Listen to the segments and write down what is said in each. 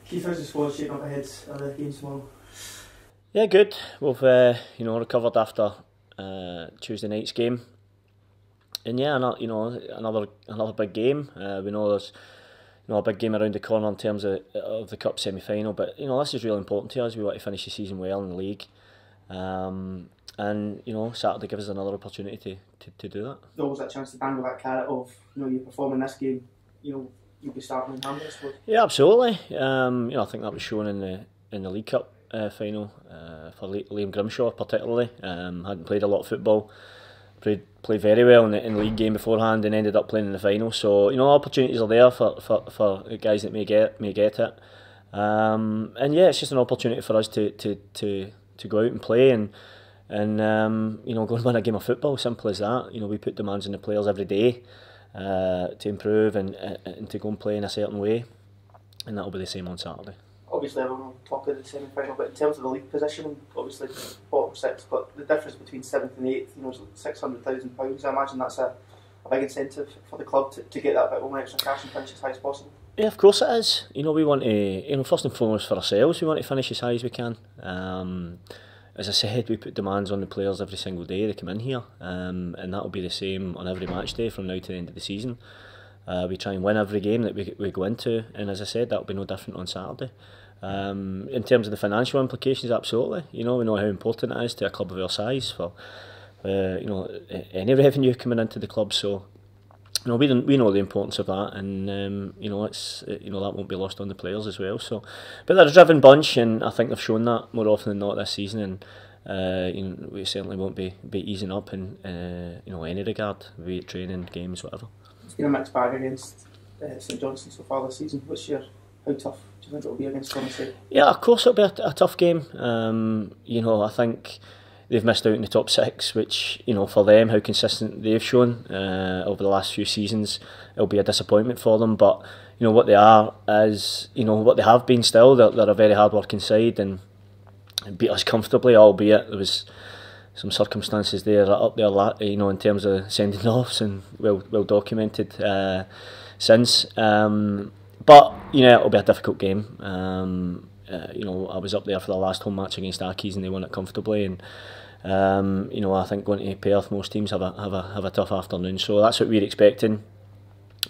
Keith, how's the squad shaping up ahead of the game tomorrow? Yeah, good. We've recovered after Tuesday night's game, and yeah, another big game. We know there's a big game around the corner in terms of the cup semi-final, but this is really important to us. We want to finish the season well in the league, and Saturday gives us another opportunity to do that. There's always that chance to dangle that carrot of you perform in this game, you'll be starting in hand, I suppose. Yeah, absolutely. I think that was shown in the League Cup final for Liam Grimshaw particularly. Hadn't played a lot of football, played very well in the league game beforehand, and ended up playing in the final. So opportunities are there for guys that may get it. And yeah, it's just an opportunity for us to go out and play and go and win a game of football. Simple as that. We put demands on the players every day to improve and to go and play in a certain way, and that'll be the same on Saturday. Obviously everyone will talk about the semi-final, but in terms of the league position, obviously bottom six, but the difference between 7th and 8th, is £600,000. I imagine that's a big incentive for the club to get that bit more extra cash and finish as high as possible. Yeah, of course it is. We want to, first and foremost for ourselves, we want to finish as high as we can. As I said, we put demands on the players every single day they come in here, and that'll be the same on every match day from now to the end of the season. We try and win every game that we go into, and as I said, that'll be no different on Saturday. In terms of the financial implications, absolutely. We know how important it is to a club of our size for any revenue coming into the club. So we know the importance of that, and that won't be lost on the players as well. So, but they're a driven bunch, and I think they've shown that more often than not this season. And we certainly won't be easing up in any regard, be it training, games, whatever. It's been a mixed bag against St Johnstone so far this season. How tough do you think it'll be against Johnstone? Yeah, of course it'll be a tough game. I think they've missed out in the top 6, which for them, how consistent they've shown over the last few seasons, it'll be a disappointment for them. But what they are is what they have been still. They're a very hard working side and beat us comfortably, albeit there was some circumstances there up there, in terms of sending offs, and well documented since. But it'll be a difficult game. I was up there for the last home match against Accies and they won it comfortably. And I think going to Perth, most teams have a tough afternoon. So that's what we're expecting.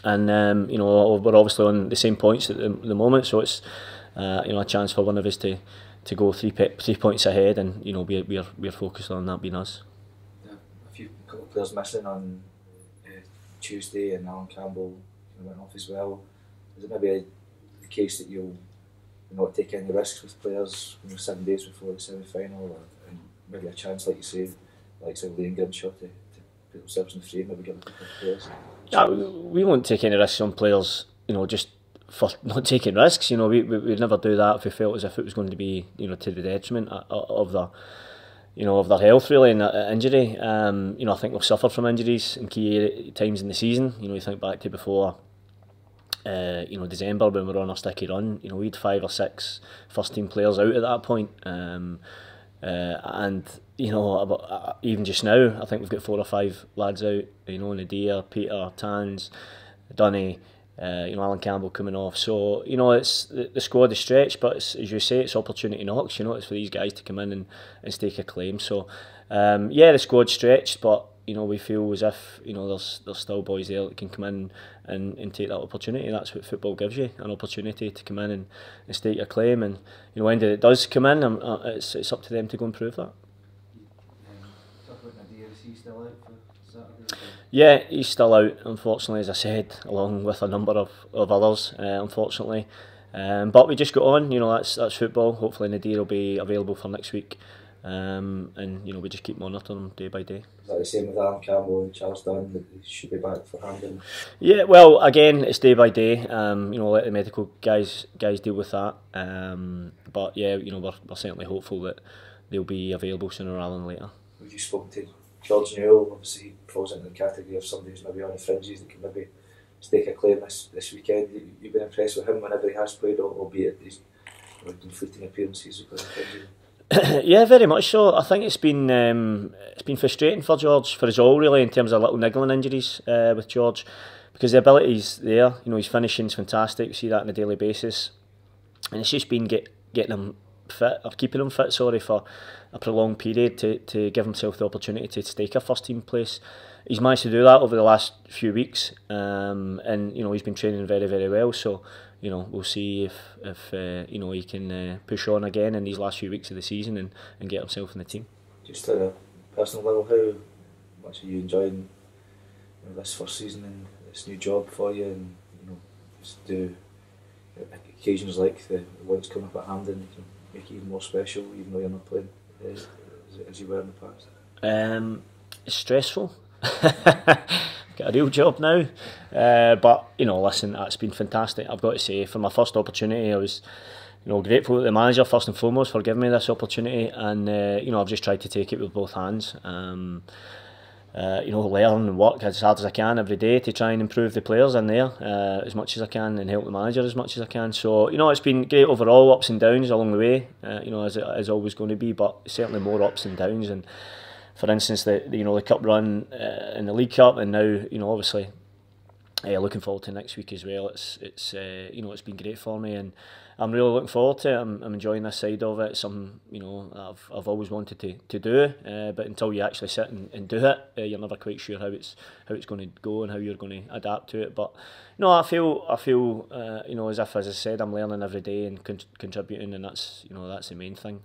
And we're obviously on the same points at the moment. So it's a chance for one of us to go 3 points ahead, and we're focused on that being us. Yeah, a couple of players missing on Tuesday, and Alan Campbell went off as well. Is it maybe the case that you'll not take any risks with players 7 days before the semi-final, and maybe a chance, like you say, like Lasley and Grimshaw to put themselves in the frame, maybe give a couple of players? We won't take any risks on players, just for not taking risks. We'd never do that if we felt as if it was going to be, to the detriment of their health, really, and injury. I think we've suffered from injuries in key times in the season. You think back to before December, when we were on our sticky run. We had 5 or 6 first team players out at that point. And even just now, I think we've got 4 or 5 lads out. Nadir, Peter, Tans, Dunny, Alan Campbell coming off. So it's the squad is stretched, but as you say, it's opportunity knocks. It's for these guys to come in and stake a claim. So the squad's stretched, but we feel as if there's still boys there that can come in and take that opportunity. That's what football gives you, an opportunity to come in and stake your claim. And when it does come in, it's up to them to go and prove that. Is he still out for Saturday? Yeah, he's still out, unfortunately, as I said, along with a number of others, unfortunately. But we just got on. That's football. Hopefully Nadir will be available for next week. And we just keep monitoring them day by day. Is that the same with Alan Campbell and Charles Dunn, that they should be back for handling? Yeah, well, again, it's day by day. Let the medical guys deal with that. But yeah, we're certainly hopeful that they'll be available sooner rather than later. Have you spoken to George Newell? Obviously, he falls into the category of somebody who's maybe on the fringes that can maybe stake a claim this weekend. You've been impressed with him whenever he has played, albeit he's done fleeting appearances because of fringes. Yeah, very much so. I think it's been frustrating for George, for us all really, in terms of little niggling injuries with George, because the ability's there. His finishing's fantastic. We see that on a daily basis. and it's just been getting him fit, or keeping him fit, sorry, for a prolonged period to give himself the opportunity to stake a first team place. He's managed to do that over the last few weeks, and you know, he's been training very, very well. So you know, we'll see if you know, he can push on again in these last few weeks of the season and get himself in the team. Just at a personal level, how much are you enjoying, you know, this first season and this new job for you, and you know, just do occasions like the ones coming up at Hampden, you know, make it even more special, even though you're not playing as you were in the past? It's stressful. Got a real job now, but you know, listen, that's been fantastic. I've got to say, for my first opportunity, I was, you know, grateful to the manager first and foremost for giving me this opportunity, and you know, I've just tried to take it with both hands. You know, learn and work as hard as I can every day to try and improve the players in there as much as I can, and help the manager as much as I can. So you know, it's been great overall, ups and downs along the way. You know, as it is always going to be, but certainly more ups and downs. And for instance, the cup run in the League Cup, and now, you know, obviously looking forward to next week as well. It's you know, it's been great for me, and I'm really looking forward to it. I'm enjoying this side of it. It's something, you know, I've always wanted to do, but until you actually sit and do it, you're never quite sure how it's going to go and how you're going to adapt to it. But no, I feel you know, as I said, I'm learning every day and contributing, and that's, you know, that's the main thing.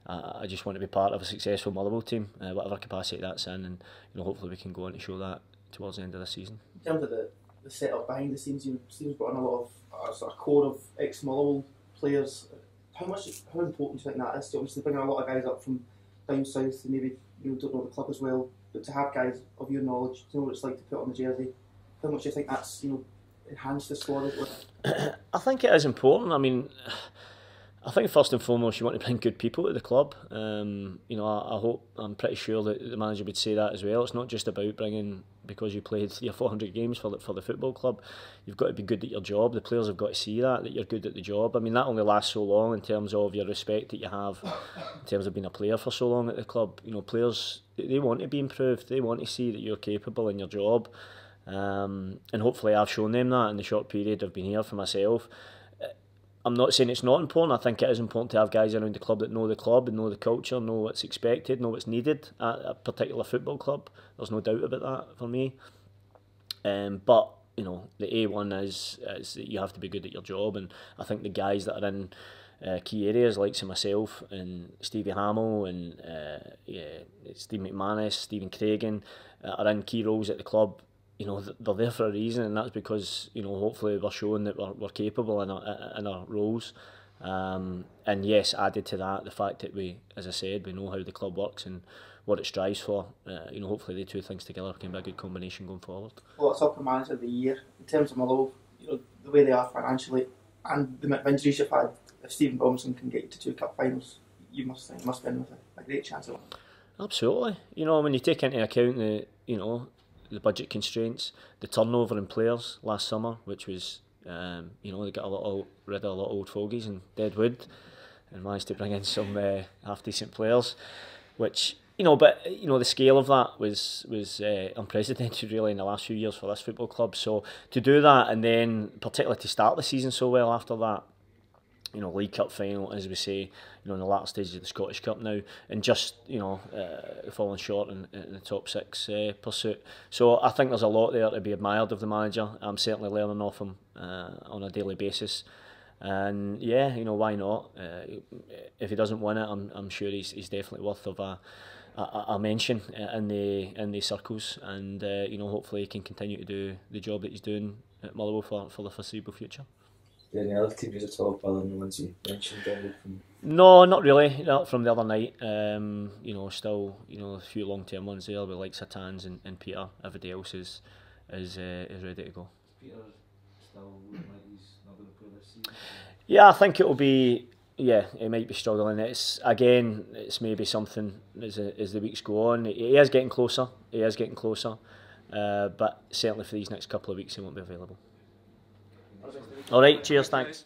I just want to be part of a successful Motherwell team, whatever capacity that's in, and you know, hopefully we can go on to show that towards the end of the season. In terms of the setup behind the scenes, you've brought in a lot of sort of core of ex-Motherwell players. How important do you think that is? To obviously bringing a lot of guys up from down south who maybe, you know, don't know the club as well, but to have guys of your knowledge, to know what it's like to put on the jersey, how much do you think that's, you know, enhanced the squad? I think it is important. I mean, I think first and foremost, you want to bring good people to the club. You know, I'm pretty sure that the manager would say that as well. It's not just about bringing because you played 300 or 400 games for the football club. You've got to be good at your job. The players have got to see that you're good at the job. I mean, that only lasts so long in terms of your respect that you have in terms of being a player for so long at the club. You know, players, they want to be improved. They want to see that you're capable in your job. And hopefully I've shown them that in the short period I've been here for myself. I'm not saying it's not important. I think it is important to have guys around the club that know the club and know the culture, know what's expected, know what's needed at a particular football club. There's no doubt about that for me. But you know, the A1 is that you have to be good at your job, and I think the guys that are in key areas, like myself and Stevie Hamill and Steve McManus, Stephen Craigan, are in key roles at the club. You know, they're there for a reason, and that's because, you know, hopefully we're showing that we're capable in our roles. And yes, added to that, the fact that we, as I said, we know how the club works and what it strives for. You know, hopefully the two things together can be a good combination going forward. Well, it's upper manager of the year in terms of Motherwell. You know, the way they are financially and the injuries you've had. If Stephen Robinson can get you to 2 cup finals, you must win with a great chance of it. Absolutely. You know, when you take into account the budget constraints, the turnover in players last summer, which was, you know, they got rid of a lot of old fogies and dead wood, and managed to bring in some half decent players, which, you know, but you know, the scale of that was unprecedented really in the last few years for this football club. So to do that, and then particularly to start the season so well after that, you know, League Cup final, as we say, you know, in the latter stages of the Scottish Cup now, and just, you know, falling short in the top 6 pursuit. So I think there's a lot there to be admired of the manager. I'm certainly learning off him on a daily basis, and yeah, you know, why not? If he doesn't win it, I'm sure he's definitely worth of a mention in the circles, and you know, hopefully he can continue to do the job that he's doing at Motherwell for the foreseeable future. Any other teams at all other than the ones you mentioned? No, not really. Not from the other night. You know, still, you know, a few long-term ones there with like Satans and Peter. Everybody else is ready to go. Peter still looking like he's not going to play this season? Yeah, I think it will be. Yeah, he might be struggling. It's maybe something as the weeks go on. He is getting closer. But certainly for these next couple of weeks, he won't be available. All right, cheers, thanks.